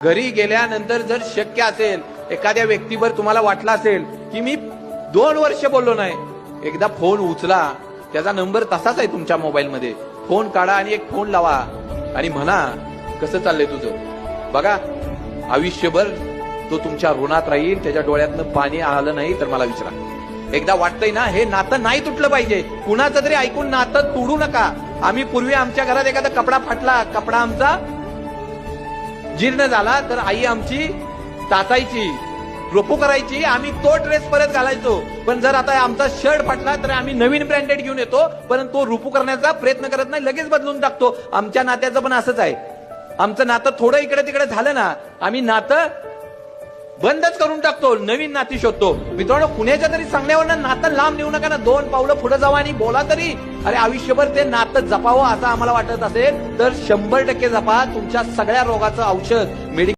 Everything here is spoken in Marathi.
घरी गेल्यानंतर जर शक्य असेल, एखाद्या व्यक्तीवर तुम्हाला वाटलं असेल की मी 2 वर्ष बोललो नाही, एकदा फोन उचला, त्याचा नंबर तसाच आहे तुमच्या मोबाईलमध्ये, फोन काढा आणि एक फोन लावा आणि म्हणा कसं चाललंय तुझं. बघा, आयुष्यभर तो तुमच्या ऋणात राहील. त्याच्या डोळ्यातनं पाणी आलं नाही तर मला विचारा. एकदा वाटतंय ना, हे नातं नाही तुटलं पाहिजे. कुणाचं तरी ऐकून नातं तोडू नका. आम्ही पूर्वी आमच्या घरात एखादा कपडा फाटला, कपडा आमचा जीर्ण झाला तर आई आमची टाचायची, रोपू करायची, आम्ही तो ड्रेस परत घालायचो. पण जर आता आमचा शर्ट फाटला तर आम्ही नवीन ब्रँडेड घेऊन येतो, परंतु तो रुपू करण्याचा प्रयत्न करत नाही, लगेच बदलून टाकतो. आमच्या नात्याचं पण असंच आहे. आमचं नातं थोडं इकडे तिकडे झालं ना, आम्ही नातं बंदच करून टाकतो, नवीन नाती शोधतो. मित्रांनो, कुणाच्या तरी सांगण्यावर नातं लांब नेऊ नका ना. 2 पावलं पुढे जावा आणि बोला तरी. अरे, आयुष्यभर ते नातं जपावं असं आम्हाला वाटत असेल तर 100% जपा. तुमच्या सगळ्या रोगाचं औषध मेडिकल